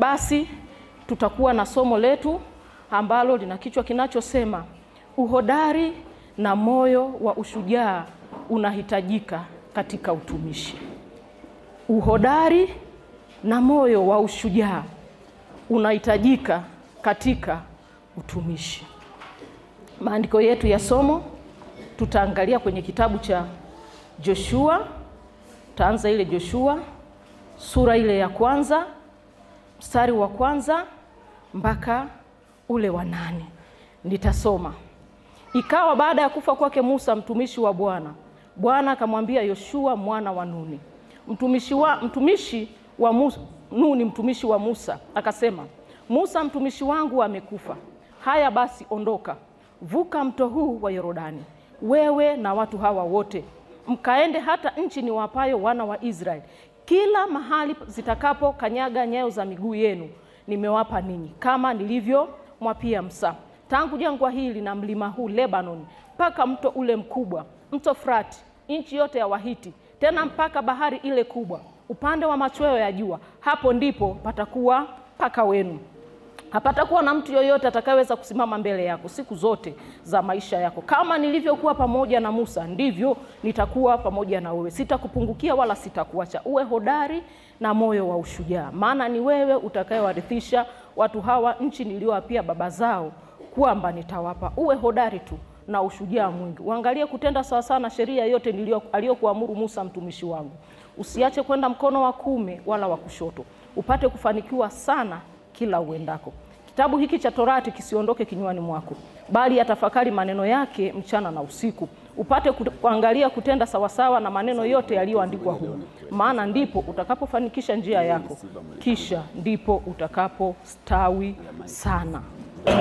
Basi tutakuwa na somo letu ambalo lina kichwa kinachosema uhodari na moyo wa ushujaa unahitajika katika utumishi. Uhodari na moyo wa ushujaa unahitajika katika utumishi. Maandiko yetu ya somo tutaangalia kwenye kitabu cha Joshua. Taanza ile Joshua sura ile ya kwanza mstari wa kwanza mpaka ule wa 8. Nitasoma. Ikawa baada ya kufa kwake Musa mtumishi wa Bwana, Bwana akamwambia Yoshua mwana wa Nuni, mtumishi wa Musa, akasema, Musa mtumishi wangu amekufa. Haya basi ondoka, vuka mto huu wa Yordani, wewe na watu hawa wote, mkaende hata nchi niwapayo wana wa Israeli. Kila mahali zitakapo kanyaga nyayo za miguu yenu nimewapa ninyi, kama nilivyo mwapia Musa, tangu jangwa hili na mlima huu Lebanon mpaka mto ule mkubwa, mto Frati, nchi yote ya Wahiti, tena mpaka bahari ile kubwa upande wa machweo ya jua. Hapo ndipo patakuwa paka wenu. Hapatakuwa na mtu yoyote atakayeweza kusimama mbele yako siku zote za maisha yako. Kama nilivyokuwa pamoja na Musa, ndivyo nitakuwa pamoja na wewe. Sitakupungukia wala sitakuacha. Uwe hodari na moyo wa ushujaa, maana ni wewe utakayewarithisha watu hawa nchi niliyowapia baba zao kwamba nitawapa. Uwe hodari tu na ushujaa mwingi. Uangalie kutenda sawa sawa na sheria yote aliyokuamuru Musa mtumishi wangu. Usiache kwenda mkono wa kuume wala wa kushoto, upate kufanikiwa sana kila uendako. Kitabu hiki cha Torati kisiondoke kinywani mwako, bali yatafakari maneno yake mchana na usiku, upate kuangalia kutenda sawasawa na maneno yote yaliyoandikwa humo, maana ndipo utakapofanikisha njia yako, kisha ndipo utakapostawi sana.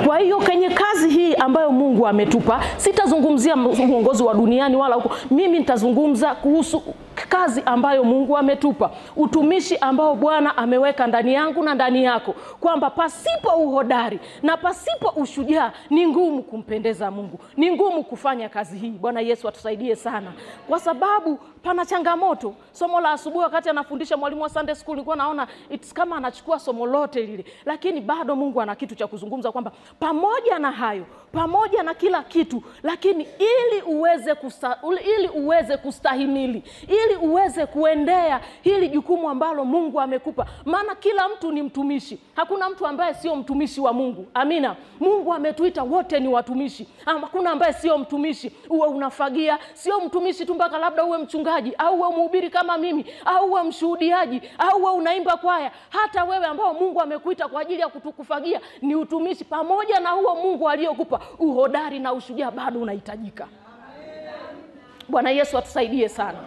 Kwa hiyo kwenye kazi hii ambayo Mungu ametupa, sitazungumzia uongozi wa duniani wala huko. Mimi nitazungumza kuhusu kazi ambayo Mungu ametupa, utumishi ambao Bwana ameweka ndani yangu na ndani yako, kwamba pasipo uhodari na pasipo ushujaa ni ngumu kumpendeza Mungu, ni ngumu kufanya kazi hii. Bwana Yesu atusaidie sana, kwa sababu pana changamoto. Somo la asubuhi wakati anafundisha mwalimu wa Sunday school, nilikuwa naona it's kama anachukua somo lote lile, lakini bado Mungu ana kitu cha kuzungumza, kwamba pamoja na hayo, pamoja na kila kitu, lakini ili uweze kustahimili, ili uweze kuendea hili jukumu ambalo Mungu amekupa. Maana kila mtu ni mtumishi, hakuna mtu ambaye sio mtumishi wa Mungu. Amina. Mungu ametuita wote ni watumishi. Hakuna ambaye sio mtumishi. Uwe unafagia, sio mtumishi tu mpaka labda uwe mchungaji au uwe mhubiri kama mimi au uwe mshuhudiaji au uwe unaimba kwaya. Hata wewe ambao Mungu amekuita kwa ajili ya kutukufagia ni utumishi. Pamoja na huo Mungu aliyokupa, uhodari na ushujaa bado unahitajika. Bwana Yesu atusaidie sana.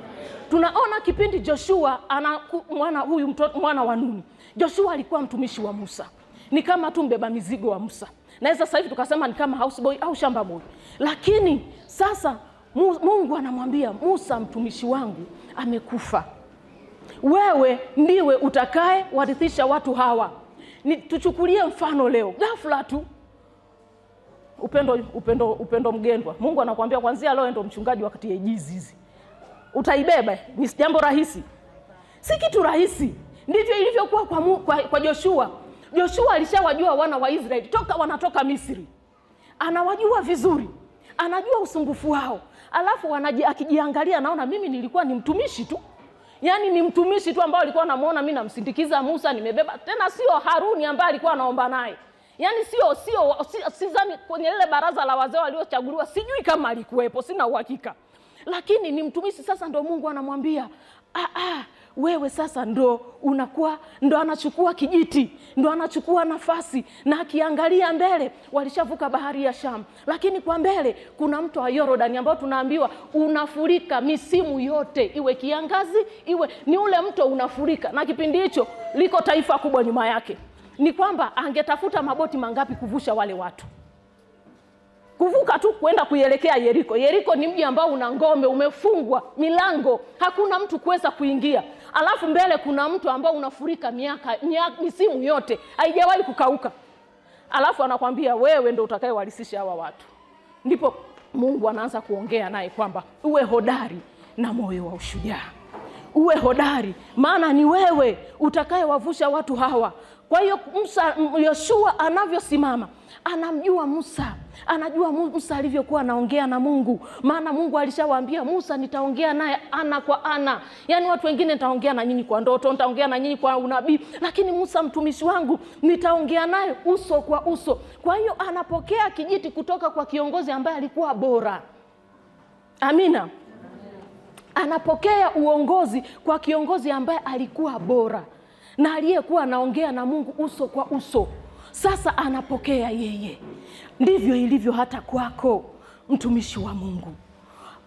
Tunaona kipindi Joshua mwana wa Nuni. Joshua alikuwa mtumishi wa Musa, ni kama tu mbeba mizigo wa Musa, na sasa hivi tukasema ni kama houseboy au shamba boy. Lakini sasa Mungu anamwambia Musa, mtumishi wangu amekufa, wewe ndiwe utakaye warithisha watu hawa. Tuchukulie mfano leo, ghafla tu upendo mgendwa, Mungu anakuambia kuanzia leo ndio mchungaji wakati ya hizi. Utaibeba? Ni jambo rahisi? Si kitu rahisi. Ndivyo ilivyokuwa kwa Joshua. Joshua alishawajua wana wa Israeli toka wanatoka Misri. Anawajua vizuri, anajua usumbufu wao. Alafu akijiangalia naona mimi nilikuwa ni mtumishi tu. Yaani ni mtumishi tu ambao alikuwa anamuona mimi namsindikiza Musa, nimebeba. Tena sio Haruni ambaye alikuwa anaomba naye. Yaani sidhani kwenye ile baraza la wazee waliochaguliwa, sijui kama alikuwepo, sina uhakika. Lakini ni mtumishi. Sasa ndo Mungu anamwambia, wewe sasa ndo anachukua kijiti, ndo anachukua nafasi. Na akiangalia mbele, walishavuka bahari ya Shamu, lakini kwa mbele kuna mto wa Yordani ambao tunaambiwa unafurika misimu yote, iwe kiangazi, iwe ni ule mto unafurika. Na kipindi hicho liko taifa kubwa nyuma yake. Ni kwamba angetafuta maboti mangapi kuvusha wale watu, kuvuka tu kwenda kuelekea Yeriko. Yeriko ni mji ambao una ngome, umefungwa milango, hakuna mtu kuweza kuingia. Alafu mbele kuna mtu ambao unafurika misimu yote, haijawahi kukauka. Alafu anakuambia wewe ndio utakayewarithisha hawa watu. Ndipo Mungu anaanza kuongea naye kwamba uwe hodari na moyo wa ushujaa. Uwe hodari, maana ni wewe utakayewavusha watu hawa Kwa hiyo Yoshua anavyosimama, anamjua Musa. Anajua Musa alivyokuwa anaongea na Mungu. Maana Mungu alishawaambia Musa, nitaongea naye ana kwa ana. Yaani watu wengine nitaongea na nyinyi kwa ndoto, nitaongea na nyinyi kwa unabii, lakini Musa mtumishi wangu nitaongea naye uso kwa uso. Kwa hiyo anapokea kijiti kutoka kwa kiongozi ambaye alikuwa bora. Amina. Anapokea uongozi kwa kiongozi ambaye alikuwa bora na aliyekuwa anaongea na Mungu uso kwa uso. Sasa anapokea yeye. Ndivyo ilivyo hata kwako, mtumishi wa Mungu.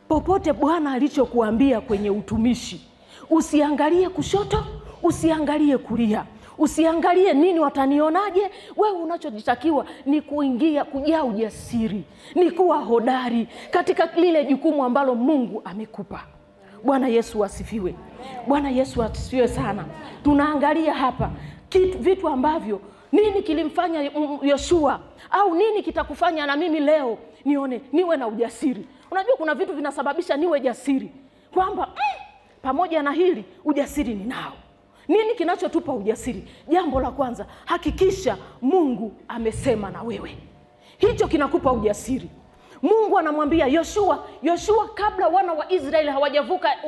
Popote Bwana alichokuambia kwenye utumishi, usiangalie kushoto, usiangalie kulia, usiangalie nini watanionaje. Wewe unachojitakiwa ni kujaa ujasiri, ni kuwa hodari katika lile jukumu ambalo Mungu amekupa. Bwana Yesu asifiwe. Bwana Yesu asifiwe sana. Tunaangalia hapa vitu ambavyo, nini kilimfanya Yoshua au nini kitakufanya na mimi leo niwe na ujasiri. Unajua kuna vitu vinasababisha niwe jasiri, kwamba pamoja na hili ujasiri ninao. Nini kinachotupa ujasiri? Jambo la kwanza, hakikisha Mungu amesema na wewe. Hicho kinakupa ujasiri. Mungu anamwambia Yoshua kabla wana wa Israeli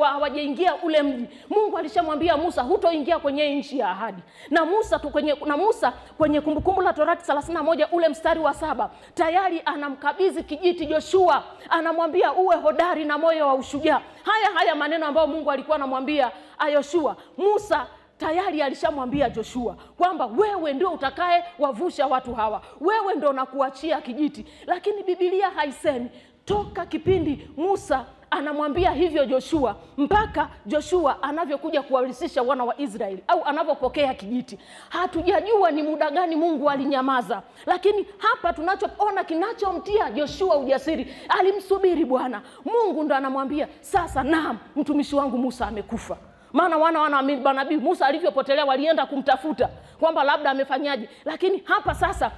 hawajaingia ule mji, Mungu alishamwambia Musa, hutoingia kwenye nchi ya ahadi. Na Musa kwenye Kumbukumbu la Torati 31 ule mstari wa 7 tayari anamkabidhi kijiti Yoshua, anamwambia uwe hodari na moyo wa ushujaa. Haya maneno ambayo Mungu alikuwa anamwambia Yoshua, Musa tayari alishamwambia Joshua kwamba wewe ndio utakaye wavusha watu hawa, wewe ndio nakuachia kijiti. Lakini Biblia haisemi toka kipindi Musa anamwambia hivyo Joshua mpaka Joshua anavyokuja kuwalisisha wana wa Israeli au anavyopokea kijiti. Hatujajua ni muda gani Mungu alinyamaza, lakini hapa tunachoona kinachomtia Joshua ujasiri, alimsubiri Bwana. Mungu ndo anamwambia sasa, naam, mtumishi wangu Musa amekufa. Maana wana manabii Musa alivyopotelea walienda kumtafuta kwamba labda amefanyaje. Lakini hapa sasa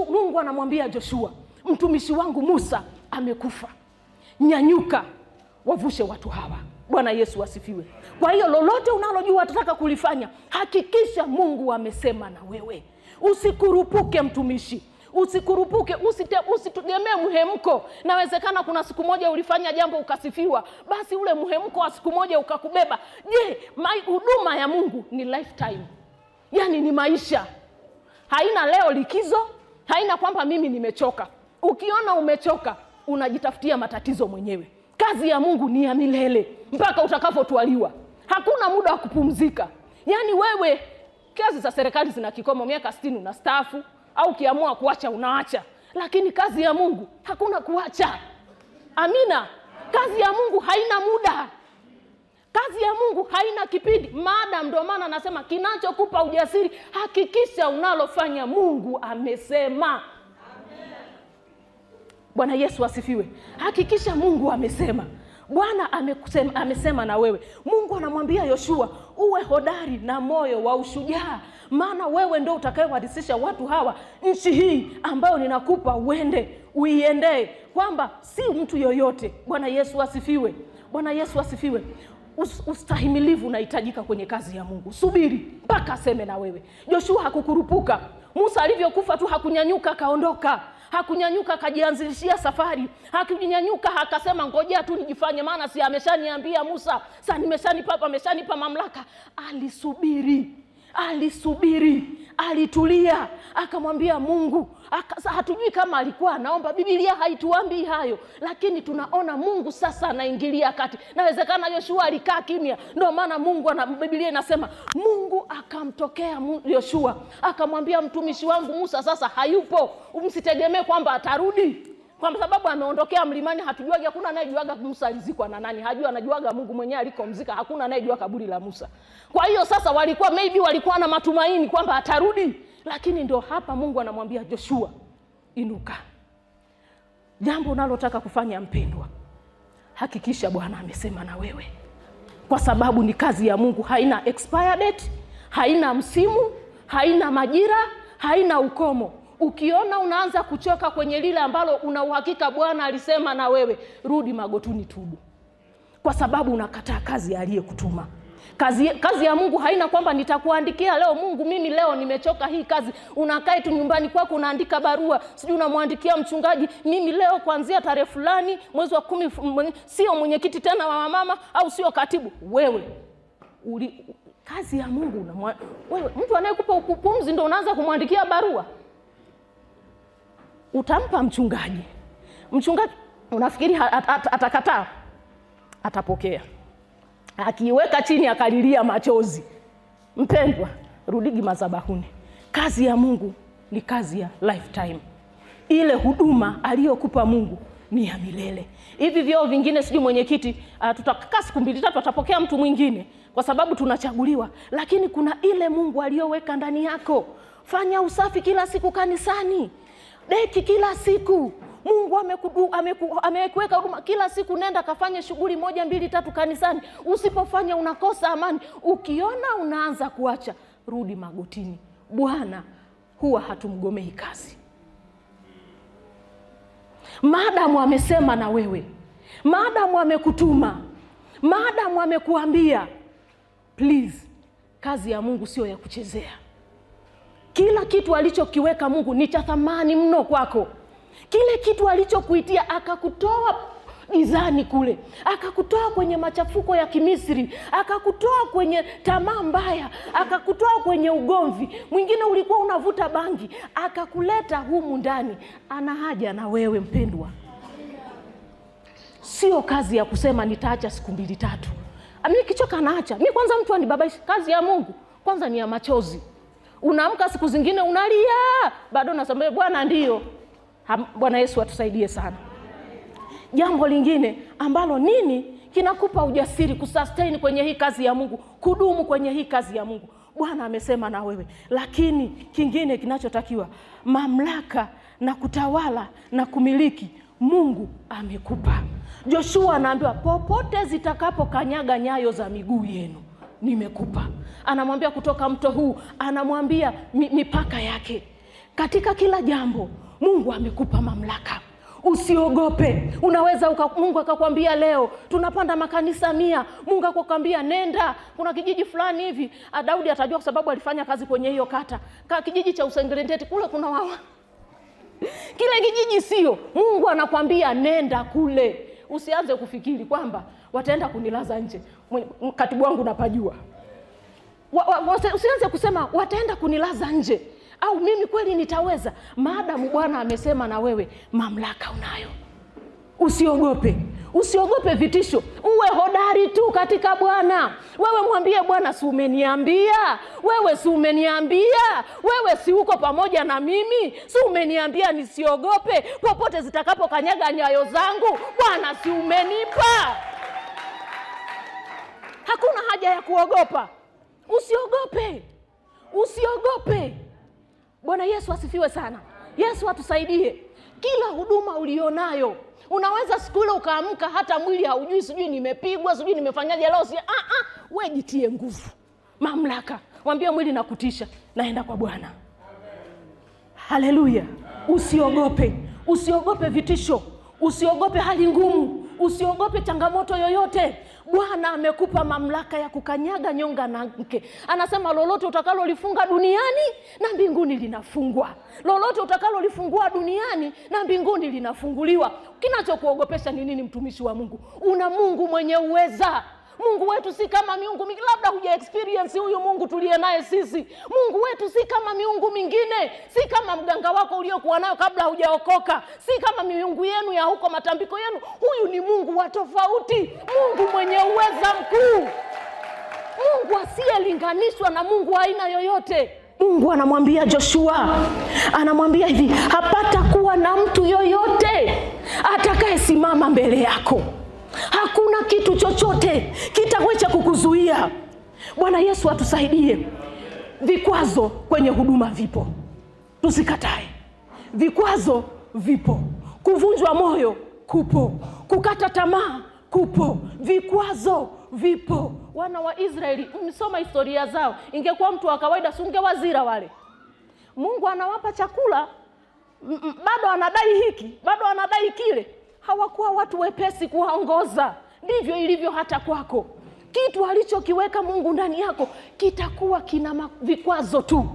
Mungu anamwambia Joshua, mtumishi wangu Musa amekufa. Nyanyuka wavushe watu hawa. Bwana Yesu asifiwe. Kwa hiyo lolote unalojua atataka kulifanya, hakikisha Mungu amesema na wewe. Usikurupuke mtumishi. Usikurupuke, usitegemee muhemko. Nawezekana kuna siku moja ulifanya jambo ukasifiwa, basi ule muhemko wa siku moja ukakubeba. Je, huduma ya Mungu ni lifetime. Yaani ni maisha. Haina leo likizo, haina kwamba mimi nimechoka. Ukiona umechoka, unajitafutia matatizo mwenyewe. Kazi ya Mungu ni ya milele mpaka utakapotwaliwa. Hakuna muda wa kupumzika. Yaani wewe, kazi za serikali zina kikomo, miaka 60 unastaafu, au kiamua kuacha unaacha. Lakini kazi ya Mungu hakuna kuacha. Amina. Kazi ya Mungu haina muda. Kazi ya Mungu haina kipindi. Madam, ndio maana nasema kinachokupa ujasiri, hakikisha unalofanya Mungu amesema. Amen. Bwana Yesu asifiwe. Hakikisha Mungu amesema. Bwana amesema na wewe. Mungu anamwambia Yoshua, uwe hodari na moyo wa ushujaa, maana wewe ndio utakayewarisisha watu hawa nchi hii ambayo ninakupa uiendee, kwamba si mtu yoyote. Bwana Yesu asifiwe. Bwana Yesu asifiwe. Ustahimilivu unahitajika kwenye kazi ya Mungu. Subiri mpaka aseme na wewe. Joshua hakukurupuka. Musa alivyokufa tu hakunyanyuka kaondoka. Hakunyanyuka kajianzilishia safari. Hakunyanyuka akasema ngoja tu nijifanye maana si ameshaniambia Musa. Sasa ameshanipa mamlaka. Alisubiri, alitulia, akamwambia Mungu. Hatujui kama alikuwa anaomba, Biblia haituambii hayo, lakini tunaona Mungu sasa anaingilia kati. Nawezekana Yoshua alikaa kimya, ndio maana Biblia inasema Mungu akamtokea Yoshua, akamwambia mtumishi wangu Musa sasa hayupo, msitegemee kwamba atarudi. Kwa sababu ameondokea mlimani, hatujuagi, hakuna anayejuaga Musa alizikwa na nani. Anajuaga Mungu mwenyewe alikomzika, hakuna anayejua kaburi la Musa. Kwa hiyo sasa walikuwa na matumaini kwamba atarudi. Lakini ndio hapa Mungu anamwambia Joshua, inuka. Jambo unalotaka kufanya mpendwa, hakikisha Bwana amesema na wewe. Kwa sababu ni kazi ya Mungu, haina expire date, haina msimu, haina majira, haina ukomo. Ukiona unaanza kuchoka kwenye lile ambalo una uhakika Bwana alisema na wewe, rudi magotini tubu. Kwa sababu unakataa kazi aliyekutuma. Kazi ya Mungu haina kwamba nitakuandikia leo, Mungu mimi leo nimechoka hii kazi. Unakaa tu nyumbani kwako unaandika barua, sijui unamwandikia mchungaji, mimi leo kuanzia tarehe fulani mwezi wa 10 sio mwenyekiti tena wa mama au sio katibu. Wewe kazi ya Mungu wewe mtu anayekupa pumzi ndio unaanza kumwandikia barua? Utampa mchungaji unafikiri atakataa? Atapokea. Akiweka chini akalilia machozi. Mpendwa, rudigi madhabahuni. Kazi ya Mungu ni kazi ya lifetime. Ile huduma aliyokupa Mungu ni ya milele. Hivi vyeo vingine sijui mwenyekiti tutakaa siku 2-3 atapokea mtu mwingine kwa sababu tunachaguliwa, lakini kuna ile Mungu aliyoweka ndani yako. Fanya usafi kila siku kanisani. Deki kila siku. Mungu amekuweka huduma kila siku, nenda kafanye shughuli 1, 2, 3 kanisani. Usipofanya unakosa amani. Ukiona unaanza kuacha, rudi magotini. Bwana huwa hatumgomei kazi. Maadamu amesema na wewe, maadamu amekutuma, maadamu amekuambia, please, kazi ya Mungu sio ya kuchezea. Kila kitu alichokiweka Mungu ni cha thamani mno kwako. Kile kitu alichokuitia akakutoa gizani kule, akakutoa kwenye machafuko ya Kimisri, akakutoa kwenye tamaa mbaya, akakutoa kwenye ugomvi. Mwingine ulikuwa unavuta bangi, akakuleta humu ndani. Ana haja na wewe mpendwa. Sio kazi ya kusema nitaacha siku 2-3. Mimi kichoka naacha. Mimi kwanza mtu anibabaisha. Kazi ya Mungu kwanza ni ya machozi. Unaamka siku zingine unalia, bado unasema Bwana ndio. Bwana Yesu atusaidie sana. Jambo lingine ambalo kinakupa ujasiri kusustain kwenye hii kazi ya Mungu, kudumu kwenye hii kazi ya Mungu. Bwana amesema na wewe. Lakini kingine kinachotakiwa, mamlaka na kutawala na kumiliki Mungu amekupa. Joshua anaambiwa popote zitakapokanyaga nyayo za miguu yenu nimekupa. Anamwambia kutoka mto huu, anamwambia mipaka yake. Katika kila jambo Mungu amekupa mamlaka. Usiogope. Unaweza Mungu akakwambia leo tunapanda makanisa 100. Mungu akakwambia nenda kuna kijiji fulani hivi. Daudi atajua kwa sababu alifanya kazi kwenye hiyo kata. Kijiji cha Usengerendeti kule kuna wawa. Kile kijiji sio. Mungu anakwambia nenda kule. Usianze kufikiri kwamba wataenda kunilaza nje. Katibu wangu napajua. Usianze kusema wataenda kunilaza nje au mimi kweli nitaweza. Maadamu Bwana amesema na wewe, mamlaka unayo. Usiogope. Usiogope vitisho. Uwe hodari tu katika Bwana. Wewe mwambie Bwana, si umeniambia? Wewe si umeniambia? Wewe si uko pamoja na mimi? Si umeniambia nisiogope popote zitakapokanyaga nyayo zangu? Bwana, si umenipa? Hakuna haja ya kuogopa. Usiogope. Usiogope. Bwana Yesu asifiwe sana. Yesu atusaidie. Kila huduma ulionayo, unaweza siku ile ukaamka hata mwili haujui, sijui nimepigwa, sijui nimefanyaje leo, wewe jitie nguvu. Mamlaka. Mwambie mwili nakutisha, naenda kwa Bwana. Haleluya. Usiogope. Usiogope vitisho. Usiogope hali ngumu. Usiogope changamoto yoyote. Bwana amekupa mamlaka ya kukanyaga nyonga na nge. Anasema lolote utakalolifunga duniani na mbinguni linafungwa. Lolote utakalolifungua duniani na mbinguni linafunguliwa. Kinachokuogopesha ni nini, mtumishi wa Mungu? Una Mungu mwenye uweza. Mungu wetu si kama miungu mingine. Labda huja experience huyu Mungu tuliye naye sisi. Mungu wetu si kama miungu mingine. Si kama mganga wako uliokuwa nayo kabla hujaokoka. Si kama miungu yenu ya huko matambiko yenu. Huyu ni Mungu wa tofauti. Mungu mwenye uweza mkuu. Mungu asiyelinganishwa na Mungu aina yoyote. Mungu anamwambia Joshua, anamwambia hivi, hapata kuwa na mtu yoyote atakayesimama mbele yako. Hakuna kitu chochote kitaweza kukuzuia. Bwana Yesu atusaidie. Vikwazo kwenye huduma vipo. Tusikatae. Vikwazo vipo. Kuvunjwa moyo kupo. Kukata tamaa kupo. Vikwazo vipo. Wana wa Israeli, msoma historia zao. Ingekuwa mtu wa kawaida sungewazira wale. Mungu anawapa chakula, bado anadai hiki, bado anadai kile. Hawakuwa watu wepesi kuwaongoza. Ndivyo ilivyo hata kwako. Kitu alichokiweka Mungu ndani yako kitakuwa kina vikwazo tu,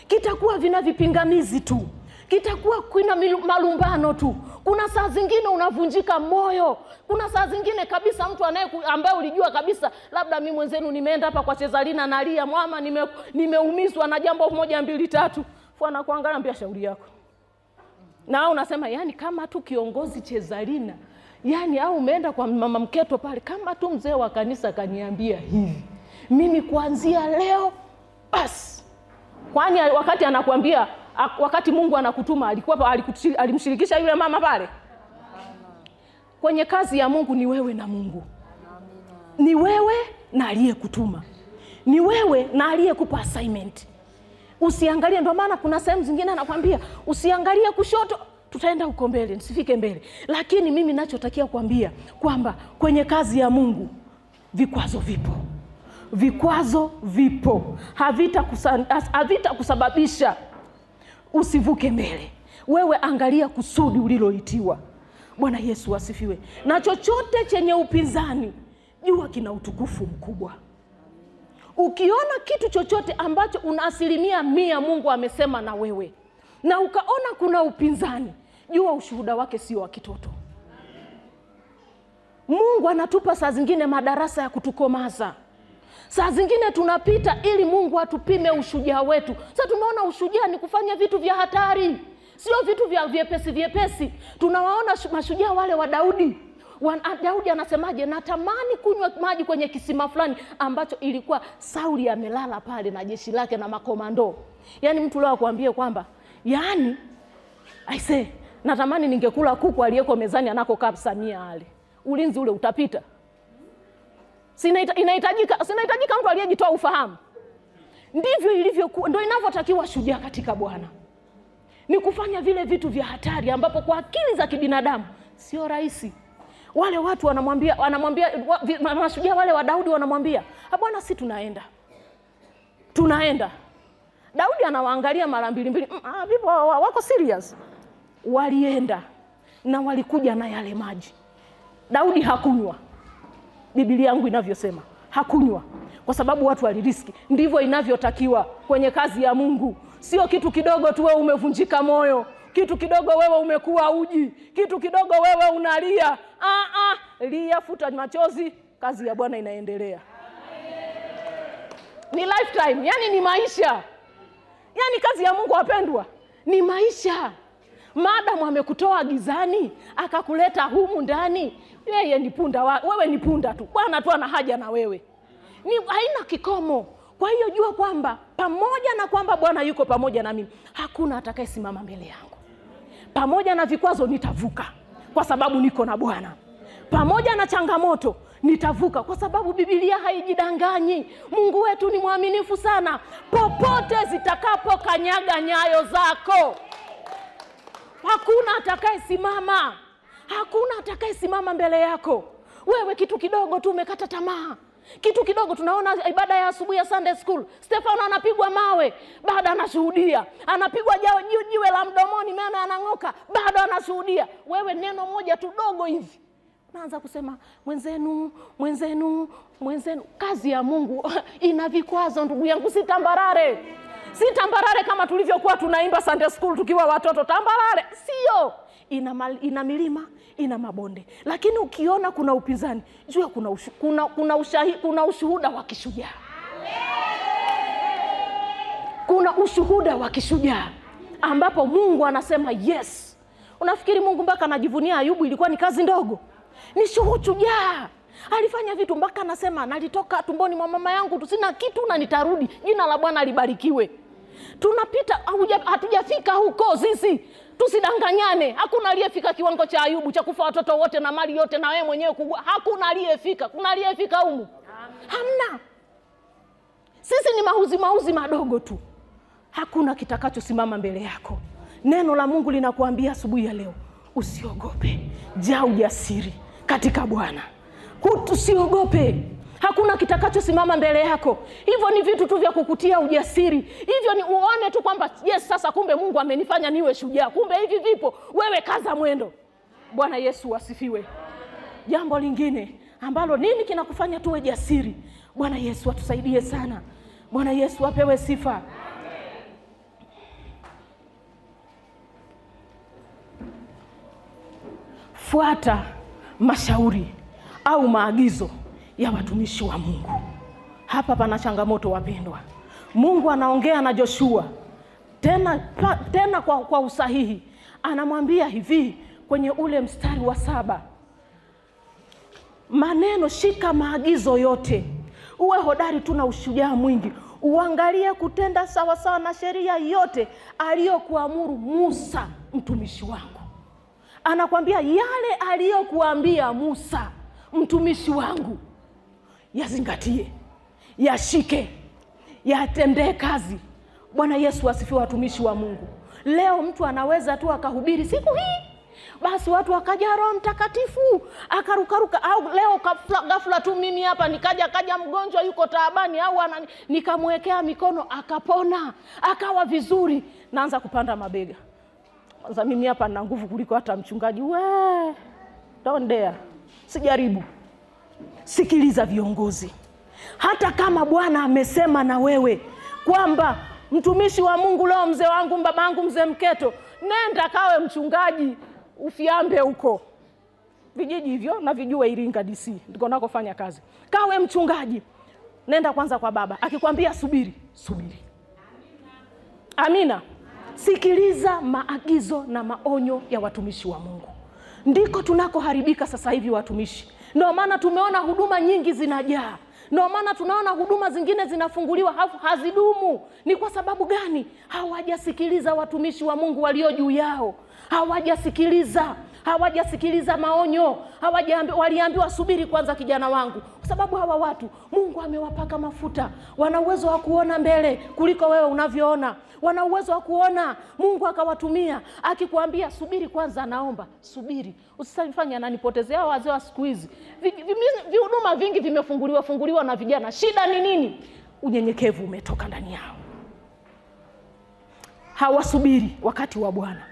kitakuwa vina vipingamizi tu, kitakuwa kuna malumbano tu. Kuna saa zingine unavunjika moyo. Kuna saa zingine kabisa mtu ambaye ulijua kabisa labda mimi mwenzenu nimeenda hapa kwa Chezalina nalia, mama nimeumizwa na jambo 1 2 3. Fwana kuangalia mbia shauri yako. Na unasema yani kama tu kiongozi Chezalina, yani au umeenda kwa mama Mketo pale, kama tu mzee wa kanisa kaniambia hivi, mimi kuanzia leo basi. Kwani wakati anakuambia, wakati Mungu anakutuma alimshirikisha yule mama pale? Kwenye kazi ya Mungu ni wewe na Mungu. Ni wewe na aliyekutuma. Ni wewe na aliyekupa assignment. Usiangalie, ndio maana kuna sehemu zingine anakuambia usiangalie kushoto, tutaenda huko mbele, nisifike mbele. Lakini mimi ninachotakia kuambia kwamba kwenye kazi ya Mungu vikwazo vipo. Vikwazo vipo. Havita kusababisha usivuke mbele. Wewe angalia kusudi uliloitiwa. Bwana Yesu asifiwe. Na chochote chenye upinzani, jua kina utukufu mkubwa. Ukiona kitu chochote ambacho una 100% Mungu amesema na wewe, na ukaona kuna upinzani, jua ushuhuda wake sio wa kitoto. Mungu anatupa saa zingine madarasa ya kutukomaza. Saa zingine tunapita ili Mungu atupime ushujaa wetu. Sasa tunaona ushujaa ni kufanya vitu vya hatari, sio vitu vya vyepesi. Tunawaona mashujaa wale wa Daudi. Daudi anasemaje? Natamani kunywa maji kwenye kisima fulani ambacho ilikuwa Sauli amelala pale na jeshi lake na makomando. Yani mtu leo akwambie kwamba yani natamani ningekula kuku aliyeko mezani anakokaa Samia ale. Ulinzi ule utapita. Sinahitajika mtu aliyejitoa ufahamu. Ndivyo ilivyokuwa, ndio inavyotakiwa shujaa katika Bwana. Ni kufanya vile vitu vya hatari ambapo kwa akili za kibinadamu sio rahisi. Wale watu wanamwambia mashujaa wale wa Daudi wanamwambia, "Bwana si tunaenda." Daudi anawaangalia mara 2. Wako serious. Walienda na walikuja na yale maji. Daudi hakunywa. Biblia yangu inavyosema, hakunywa kwa sababu watu waliriski. Ndivyo inavyotakiwa kwenye kazi ya Mungu. Sio kitu kidogo tu wewe umevunjika moyo, kitu kidogo wewe umekuwa uji, kitu kidogo wewe unalia. Lia, futa machozi, kazi ya Bwana inaendelea. Ni lifetime, yani ni maisha. Yani kazi ya Mungu wapendwa, ni maisha. Madamu amekutoa gizani akakuleta humu ndani, yeye ni punda wewe ni punda tu. Bwana tu ana haja na wewe. Haina kikomo. Kwa hiyo jua kwamba pamoja na kwamba Bwana yuko pamoja na mimi, hakuna atakayesimama mbele yangu. Pamoja na vikwazo nitavuka kwa sababu niko na Bwana. Pamoja na changamoto nitavuka kwa sababu Biblia haijidanganyi. Mungu wetu ni mwaminifu sana. Popote zitakapo kanyaga nyayo zako, hakuna atakayesimama. Hakuna atakayesimama mbele yako. Wewe kitu kidogo tu umekata tamaa. Kitu kidogo, tunaona ibada ya asubuhi ya Sunday school, Stefano anapigwa mawe, bado anashuhudia. Anapigwa jiwe la mdomoni, meno yanang'oka, bado anashuhudia. Wewe neno moja tu dogo hivi, unaanza kusema mwenzenu. Kazi ya Mungu ina vikwazo ndugu yangu, si tambarare. Si tambarare kama tulivyokuwa tunaimba Sunday school tukiwa watoto, tambarare. Sio. Ina milima, ina mabonde. Lakini ukiona kuna upinzani, jua kuna ushuhuda wa kishujaa. Kuna ushuhuda wa kishujaa ambapo Mungu anasema yes. Unafikiri Mungu mpaka anajivunia Ayubu ilikuwa ni kazi ndogo? Ni shujaa. Alifanya vitu mpaka anasema nalitoka tumboni mwa mama yangu sina kitu na nitarudi. Jina la Bwana libarikiwe. Tunapita hatujafika huko sisi. Tusidanganyane. Hakuna aliyefika kiwango cha Ayubu cha kufa watoto wote na mali yote na wewe mwenyewe kugua. Hakuna aliyefika. Kuna aliyefika humu? Hamna. Sisi ni mauzi madogo tu. Hakuna kitakachosimama mbele yako. Neno la Mungu linakuambia asubuhi ya leo, usiogope. Jaa ujasiri katika Bwana. Usiogope. Hakuna kitakachosimama mbele yako. Hivyo ni vitu tu vya kukutia ujasiri. Hivyo ni uone tu kwamba yes, sasa kumbe Mungu amenifanya niwe shujaa. Kumbe hivi vipo. Wewe kaza mwendo. Bwana Yesu asifiwe. Jambo lingine ambalo nini kinakufanya tuwe jasiri. Bwana Yesu atusaidie sana. Bwana Yesu apewe sifa. Fuata mashauri au maagizo ya watumishi wa Mungu. Hapa pana changamoto wapendwa. Mungu anaongea na Joshua tena kwa usahihi. Anamwambia hivi kwenye ule mstari wa 7. Maneno, shika maagizo yote. Uwe hodari tu na ushujaa mwingi. Uangalie kutenda sawa sawa na sheria yote aliyokuamuru Musa mtumishi wangu. Anakuambia yale aliyokuambia Musa mtumishi wangu, yazingatie, yashike, yatendee kazi. Bwana Yesu asifiwe watumishi wa Mungu. Leo mtu anaweza tu akahubiri siku hii, basi watu wakaja Roho Mtakatifu akarukaruka, au leo ghafla tu mimi hapa nikaja mgonjwa yuko taabani, au nikamwekea mikono akapona, akawa vizuri, naanza kupanda mabega. Kwanza mimi hapa nina nguvu kuliko hata mchungaji. Don't dare. Sijaribu. Sikiliza viongozi. Hata kama Bwana amesema na wewe kwamba mtumishi wa Mungu leo, mzee wangu, babangu mzee Mketo, nenda kawe mchungaji Ufiambe huko. Vijiji hivyo na vijue Iringa DC ndiko nakofanya kazi. Kawe mchungaji. Nenda kwanza kwa baba. Akikwambia subiri, subiri. Amina. Sikiliza maagizo na maonyo ya watumishi wa Mungu. Ndiko tunakoharibika sasa hivi watumishi. Ndio maana tumeona huduma nyingi zinajaa. Ndio maana tunaona huduma zingine zinafunguliwa hazidumu. Ni kwa sababu gani? Hawajasikiliza watumishi wa Mungu walio juu yao. Hawajasikiliza maonyo. Waliambiwa subiri kwanza kijana wangu. Kwa sababu hawa watu Mungu amewapaka mafuta. Wana uwezo wa kuona mbele kuliko wewe unavyoona. Wana uwezo wa kuona. Mungu akawatumia. Akikwambia subiri kwanza, naomba subiri. Usifanye ananipotezea wazee wa siku hizi. Huduma vingi vimefunguliwa na vijana. Shida ni nini? Unyenyekevu umetoka ndani yao. Hawasubiri wakati wa Bwana.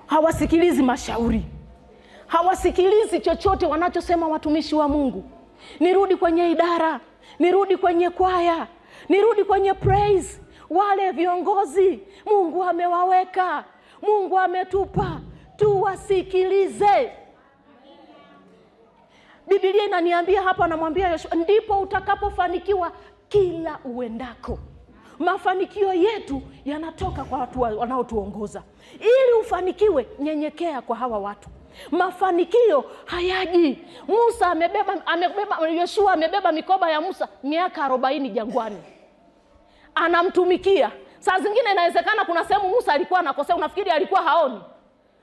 Hawasikilizi mashauri. Hawasikilizi chochote wanachosema watumishi wa Mungu. Nirudi kwenye idara, nirudi kwenye kwaya, nirudi kwenye praise. Wale viongozi Mungu amewaweka, Mungu ametupa, tuwasikilize. Biblia inaniambia hapa, anamwambia Yoshua, ndipo utakapofanikiwa kila uendako. Mafanikio yetu yanatoka kwa watu wanaotuongoza. Ili ufanikiwe, nyenyekea kwa hawa watu. Mafanikio hayaji. Yoshua amebeba mikoba ya Musa miaka 40 jangwani. Anamtumikia. Saa zingine inawezekana kuna sehemu Musa alikuwa anakosea, unafikiri alikuwa haoni?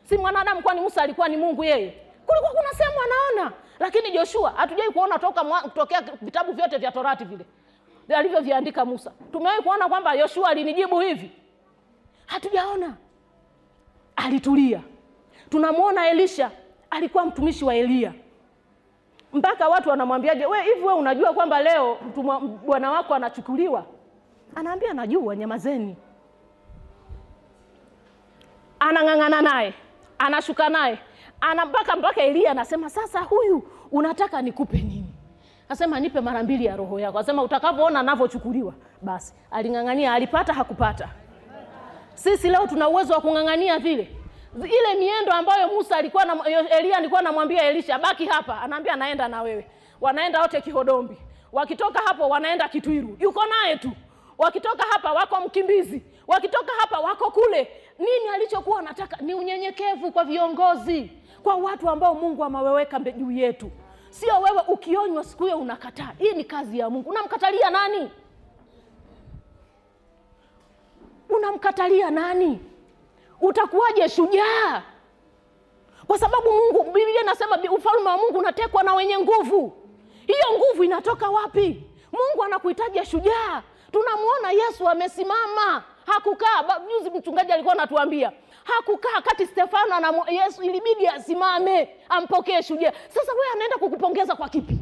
Si mwanadamu, kwani Musa alikuwa ni Mungu yeye? Kulikuwa kuna sehemu anaona. Lakini Joshua hatujai kuona kutokea vitabu vyote vya Torati vile alivyoviandika Musa. Tumewahi kuona kwamba Yoshua alinijibu hivi? Hatujaona. Alitulia. Tunamuona Elisha alikuwa mtumishi wa Elia. Mpaka watu wanamwambiaje, hivi wewe unajua kwamba leo bwana wako anachukuliwa? Anaambia najua, nyamazeni. Anang'ang'ana naye, anashuka naye. Mpaka Elia anasema, sasa huyu unataka nikupe nini? Akasema nipe mara 2 ya roho yako. Akasema utakavyoona anavyochukuliwa. Basi aling'ang'ania, alipata hakupata. Sisi leo tuna uwezo wa kung'ang'ania vile. Ile miendo ambayo Elia alikuwa anamwambia Elisha, baki hapa, anaambia naenda na wewe. Wanaenda wote Kihodombi. Wakitoka hapo wanaenda Kitwiru. Yuko naye tu. Wakitoka hapa wako Mkimbizi. Wakitoka hapa wako kule. Nini alichokuwa anataka? Ni unyenyekevu kwa viongozi, kwa watu ambao Mungu amewaweka juu yetu. Sio wewe ukionywa siku hiyo unakataa. Hii ni kazi ya Mungu. Unamkatalia nani? Unamkatalia nani? Utakuwaje shujaa? Kwa sababu Mungu, Biblia inasema ufalme wa Mungu unatekwa na wenye nguvu. Hiyo nguvu inatoka wapi? Mungu anakuhitaji shujaa. Tunamuona Yesu amesimama. Hakukaa. Juzi mchungaji alikuwa anatuambia. Hakukaa kati Stefano na Yesu, ilibidi asimame ampokee shujaa. Sasa wewe anaenda kukupongeza kwa kipi?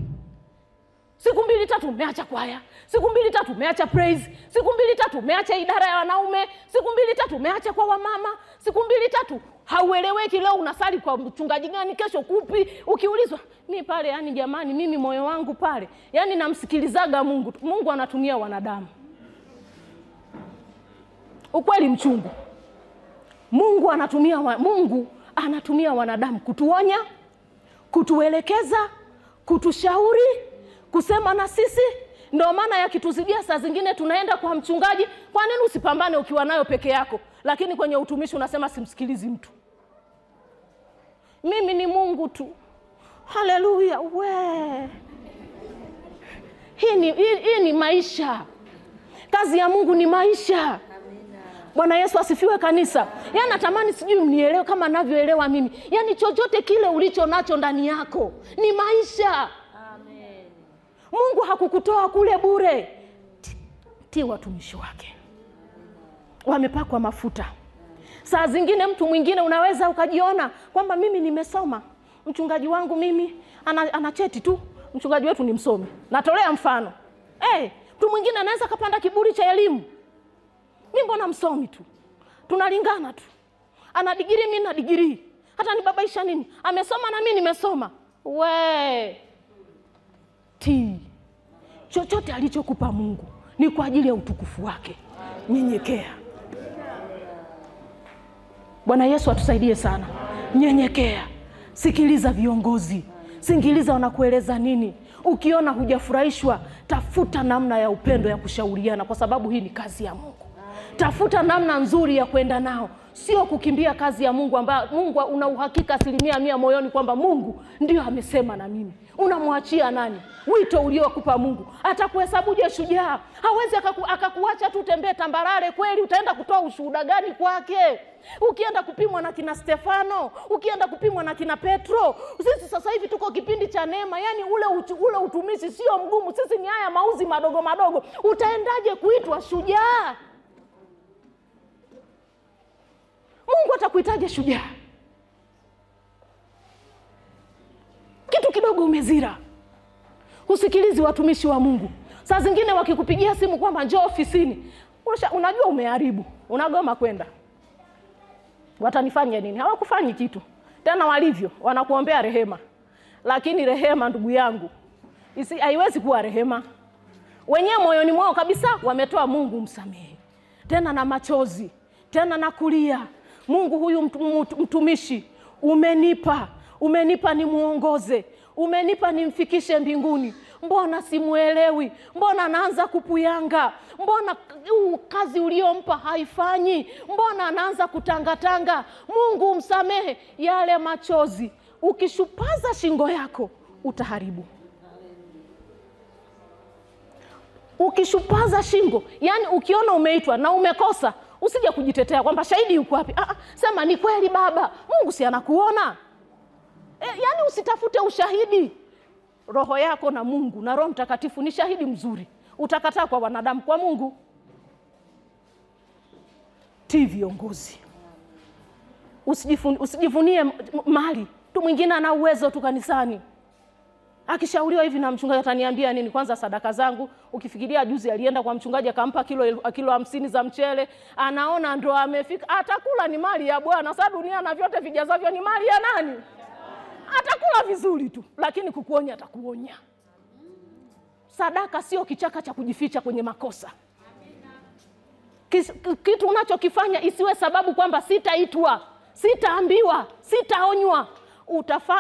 Siku 2-3 umeacha kwaya. Siku 2-3 umeacha praise. Siku 2-3 umeacha idara ya wanaume. Siku 2-3 umeacha kwa wamama. Siku 2-3 Haueleweki, leo unasali kwa mchungaji gani, kesho kupi. Ukiulizwa, mimi pale yani jamani, mimi moyo wangu pale yani namsikilizaga Mungu. Mungu anatumia wanadamu. Ukweli mchungu. Mungu anatumia wanadamu kutuonya, kutuelekeza, kutushauri, kusema na sisi. Ndio maana yakituzidia saa zingine tunaenda kwa mchungaji. Kwa nini usipambane ukiwa nayo peke yako? Lakini kwenye utumishi unasema simsikilizi mtu. Mimi ni Mungu tu. Haleluya. Hii ni maisha. Kazi ya Mungu ni maisha. Bwana Yesu asifiwe kanisa. Yaani natamani sijui mnielewe kama ninavyoelewa mimi. Yaani chochote kile ulicho nacho ndani yako ni maisha. Amen. Mungu hakukutoa kule bure. Ti watumishi wake wamepakwa mafuta. Saa zingine mtu mwingine unaweza ukajiona kwamba mimi nimesoma. Mchungaji wangu mimi ana cheti tu. Mchungaji wetu ni msomi. Natolea mfano. Mtu mwingine anaweza kapanda kiburi cha elimu. Mimi mbona msomi tu? Tunalingana tu. Ana degree, mimi na degree. Hata nibabaisha nini? Amesoma na mimi nimesoma. Chochote alichokupa Mungu ni kwa ajili ya utukufu wake. Nyenyekea. Bwana Yesu atusaidie sana. Nyenyekea. Sikiliza viongozi. Sikiliza wanakueleza nini. Ukiona hujafurahishwa, tafuta namna ya upendo ya kushauriana, kwa sababu hii ni kazi ya Mungu. Tafuta namna nzuri ya kwenda nao, sio kukimbia kazi ya Mungu ambayo Mungu una uhakika 100% moyoni kwamba Mungu ndio amesema na mimi. Unamwachia nani? Wito uliokupa Mungu. Atakuhesabuje shujaa? Hawezi akakuacha tu tembee tambarare. Kweli utaenda kutoa ushuhuda gani kwake? Ukienda kupimwa na kina Stefano, ukienda kupimwa na kina Petro. Sisi sasa hivi tuko kipindi cha neema. Yaani ule utumishi sio mgumu. Sisi ni haya mauzi madogo madogo. Utaendaje kuitwa shujaa? Mungu atakuitaje shujaa? Kitu kidogo umezira. Usikilizi watumishi wa Mungu. Saa zingine wakikupigia simu kwamba njoo ofisini, unajua umeharibu, unagoma kwenda. Watanifanya nini? Hawakufanyi kitu. Tena walivyo wanakuombea rehema. Lakini rehema, ndugu yangu, haiwezi kuwa rehema. Wenyewe moyoni mwao kabisa wametoa Mungu msamehe. Tena na machozi, tena na kulia. Mungu, huyu mtumishi umenipa ni muongoze, umenipa nimfikishe mbinguni. Mbona simuelewi? Mbona anaanza kupuyanga? Mbona kazi uliompa haifanyi? Mbona anaanza kutangatanga? Mungu msamehe. Yale machozi, ukishupaza shingo yako utaharibu. Ukishupaza shingo, yani ukiona umeitwa na umekosa, usije kujitetea kwamba shahidi yuko wapi. Sema ni kweli baba, Mungu si anakuona. Yani usitafute ushahidi. Roho yako na Mungu na Roho Mtakatifu ni shahidi mzuri. Utakataa kwa wanadamu, kwa Mungu. Viongozi. Usijivunie mali. Mtu mwingine ana uwezo tu kanisani. Akishauriwa hivi na mchungaji ataniambia nini? Kwanza sadaka zangu, ukifikiria juzi alienda kwa mchungaji akampa kilo 50 za mchele, anaona ndo amefika. Atakula ni mali ya Bwana. Sasa dunia na vyote vijazavyo ni mali ya nani? Atakula vizuri tu, lakini kukuonya atakuonya. Sadaka sio kichaka cha kujificha kwenye makosa. Kitu unachokifanya isiwe sababu kwamba sitaitwa, sitaambiwa, sitaonywa.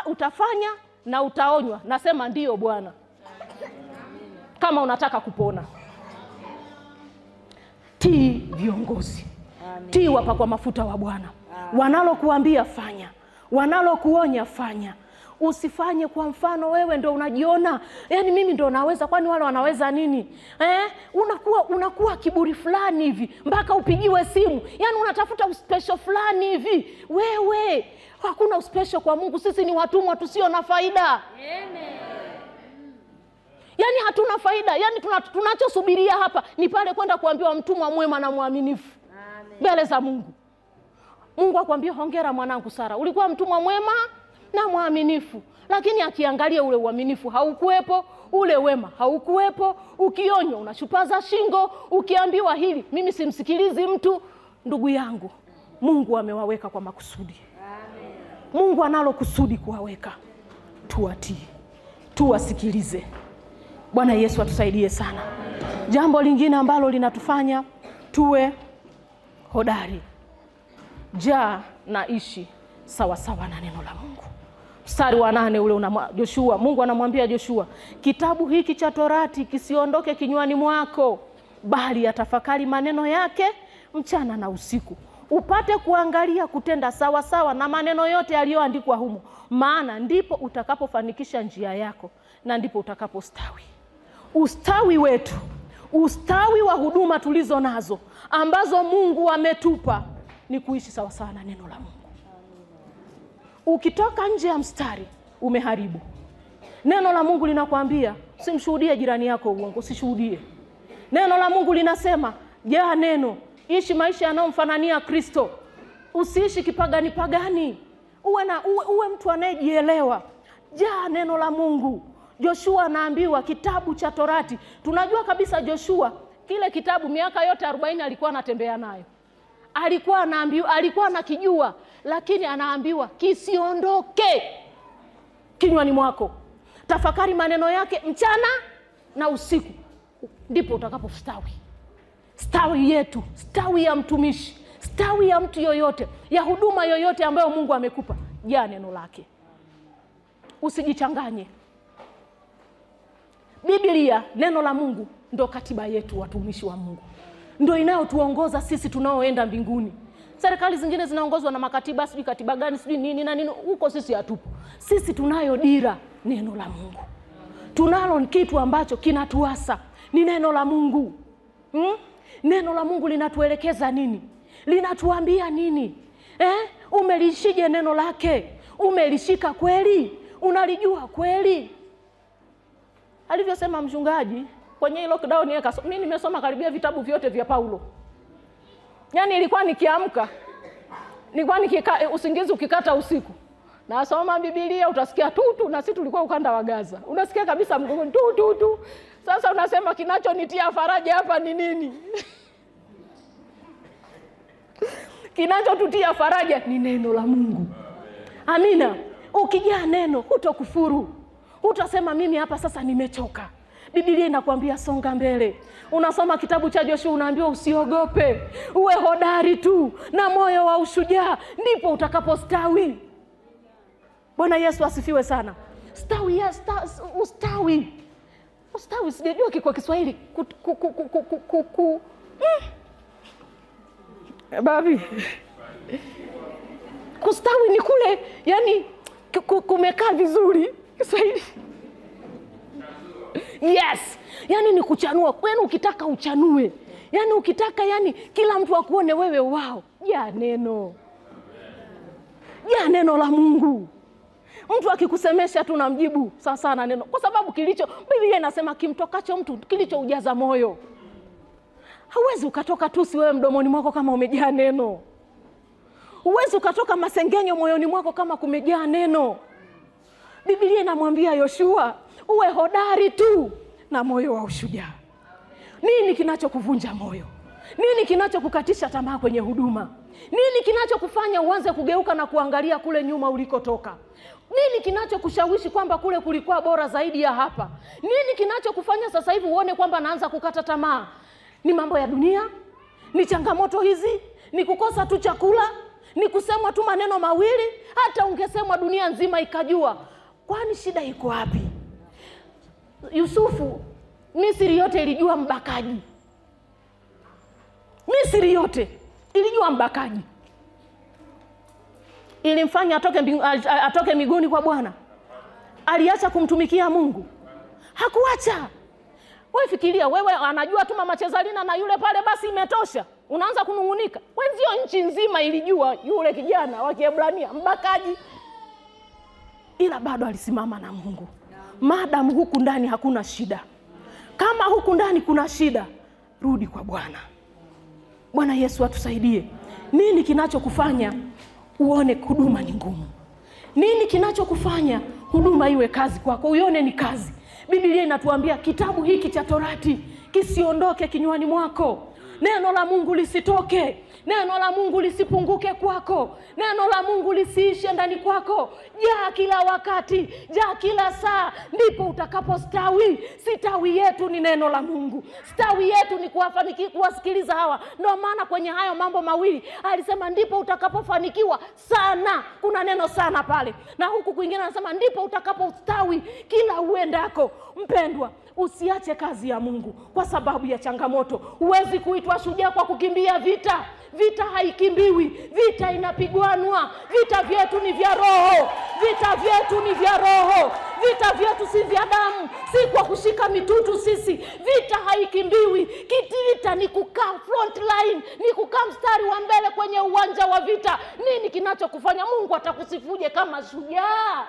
Utafanya na utaonywa. Nasema ndio Bwana. Kama unataka kupona. Viongozi. Wapakwa mafuta wa Bwana. Wanalokuambia fanya, wanalokuonya fanya. Usifanye kwa mfano wewe ndo unajiona, yani mimi ndo naweza, kwani wale wanaweza nini? Unakuwa kiburi fulani hivi mpaka upigiwe simu. Yani unatafuta special fulani hivi. Wewe hakuna special kwa Mungu. Sisi ni watumwa tusio na faida. Amen. Yani hatuna faida. Yani tunachosubiria hapa ni pale kwenda kuambiwa mtumwa mwema na mwaminifu mbele za Mungu. Mungu akwambia hongera mwanangu Sara, ulikuwa mtumwa mwema na mwaminifu. Lakini akiangalia ule uaminifu haukuwepo, ule wema haukuwepo. Ukionywa unashupaza shingo, ukiambiwa hili mimi simsikilizi mtu. Ndugu yangu, Mungu amewaweka kwa makusudi. Mungu analo kusudi kuwaweka. Tuwatii, tuwasikilize. Bwana Yesu atusaidie sana. Jambo lingine ambalo linatufanya tuwe hodari, jaa na ishi sawa sawa na neno la Mungu. Mstari wa 8 ule Joshua, Mungu anamwambia Joshua, kitabu hiki cha Torati kisiondoke kinywani mwako, bali yatafakari maneno yake mchana na usiku, upate kuangalia kutenda sawa sawa na maneno yote yaliyoandikwa humo, maana ndipo utakapofanikisha njia yako na ndipo utakapostawi. Ustawi wetu, ustawi wa huduma tulizo nazo ambazo Mungu ametupa ni kuishi sawa sawa na neno la Mungu. Ukitoka nje ya mstari umeharibu. Neno la Mungu linakwambia usimshuhudie jirani yako uongo, usishuhudie. Neno la Mungu linasema jaa neno, ishi maisha yanayomfanania Kristo. Usiishi kipagani pagani. Uwe mtu anayejielewa. Jaa neno la Mungu. Joshua anaambiwa kitabu cha Torati. Tunajua kabisa Joshua kile kitabu miaka yote 40 alikuwa anatembea nayo. Alikuwa anaambiwa, alikuwa anakijua, lakini anaambiwa kisiondoke kinywani mwako. Tafakari maneno yake mchana na usiku, ndipo utakapostawi. Stawi yetu, stawi ya mtumishi, stawi ya mtu yoyote, ya huduma yoyote ambayo Mungu amekupa, jaa neno lake. Usijichanganye. Biblia, neno la Mungu, ndo katiba yetu watumishi wa Mungu. Ndio inayotuongoza sisi tunaoenda mbinguni. Serikali zingine zinaongozwa na makatiba, sijui katiba gani, sijui nini na nini. Huko sisi hatupo. Sisi tunayo dira, neno la Mungu. Tunalo kitu ambacho kinatuasa, ni neno la Mungu. Neno la Mungu linatuelekeza nini? Linatuambia nini? Umelishije neno lake? Umelishika kweli? Unalijua kweli? Alivyosema mchungaji kwenye lockdown yake, mimi nimesoma karibia vitabu vyote vya Paulo. Yaani ilikuwa nikiamka, nilikuwa usingizi ukikata usiku, nasoma Biblia, utasikia tu, na sisi tulikuwa ukanda wa Gaza. Unasikia kabisa mgongoni tu. Sasa unasema kinachonitia faraja hapa ni nini? Kinachotutia faraja ni neno la Mungu. Amina. Ukijaa neno hutokufuru. Utasema mimi hapa sasa nimechoka. Biblia inakwambia songa mbele. Unasoma kitabu cha Joshua unaambiwa usiogope. Uwe hodari tu na moyo wa ushujaa, ndipo utakapostawi. Bwana Yesu asifiwe sana. Stawi ya ustawi. Ustawi sijajua kwa Kiswahili. Babi. Kustawi ni kule, yani kumekaa vizuri. Kiswahili. Yes. Yani ni kuchanua. Kwani ukitaka uchanue. Yani ukitaka kila mtu akuone wewe wao. Ya neno. Ya neno la Mungu. Mtu akikusemesha tu namjibu sasa na neno. Kwa sababu Biblia inasema kimtokacho mtu kilicho ujaza moyo. Hauwezi ukatoka tusi wewe mdomoni mwako kama umejaa neno. Huwezi ukatoka masengenyo moyoni mwako kama kumejaa neno. Biblia inamwambia Yoshua, uwe hodari tu na moyo wa ushujaa. Nini kinachokuvunja moyo? Nini kinachokukatisha tamaa kwenye huduma? Nini kinachokufanya uanze kugeuka na kuangalia kule nyuma ulikotoka? Nini kinachokushawishi kwamba kule kulikuwa bora zaidi ya hapa? Nini kinachokufanya sasa hivi uone kwamba naanza kukata tamaa? Ni mambo ya dunia? Ni changamoto hizi? Ni kukosa tu chakula? Ni kusemwa tu maneno mawili? Hata ungesemwa dunia nzima ikajua. Kwani shida iko wapi? Yusufu, Misri yote ilijua mbakaji. Misri yote ilijua mbakaji. Ilimfanya atoke miguuni kwa Bwana. Aliacha kumtumikia Mungu? Hakuacha. Wewe fikiria, wewe anajua tu Mama Chezalina na yule pale, basi imetosha. Unaanza kunungunika. Wenzio nchi nzima ilijua yule kijana wa Kiebrania mbakaji. Ila bado alisimama na Mungu. Maadamu huku ndani hakuna shida. Kama huku ndani kuna shida, rudi kwa Bwana. Bwana Yesu atusaidie. Nini kinachokufanya uone huduma ni ngumu? Nini kinachokufanya huduma iwe kazi kwako, uione ni kazi? Biblia inatuambia kitabu hiki cha Torati kisiondoke kinywani mwako. Neno la Mungu lisitoke. Neno la Mungu lisipunguke kwako. Neno la Mungu lisiishe ndani kwako. Jaa kila wakati, jaa kila saa, ndipo utakapostawi. Sitawi yetu ni neno la Mungu. Stawi yetu ni kuwasikiliza hawa. Ndio maana kwenye hayo mambo mawili alisema ndipo utakapofanikiwa sana. Kuna neno sana pale. Na huku kwingine anasema ndipo utakapostawi kila uendako. Mpendwa, usiache kazi ya Mungu kwa sababu ya changamoto. Huwezi kuitwa shujaa kwa kukimbia vita. Vita haikimbiwi, vita inapigwanwa. Vita vyetu ni vya roho. Vita vyetu ni vya roho. Vita vyetu si vya damu, si kwa kushika mitutu sisi. Vita haikimbiwi. Vita ni kukaa front line, ni kukaa mstari wa mbele kwenye uwanja wa vita. Nini kinachokufanya? Mungu atakusifuje kama shujaa.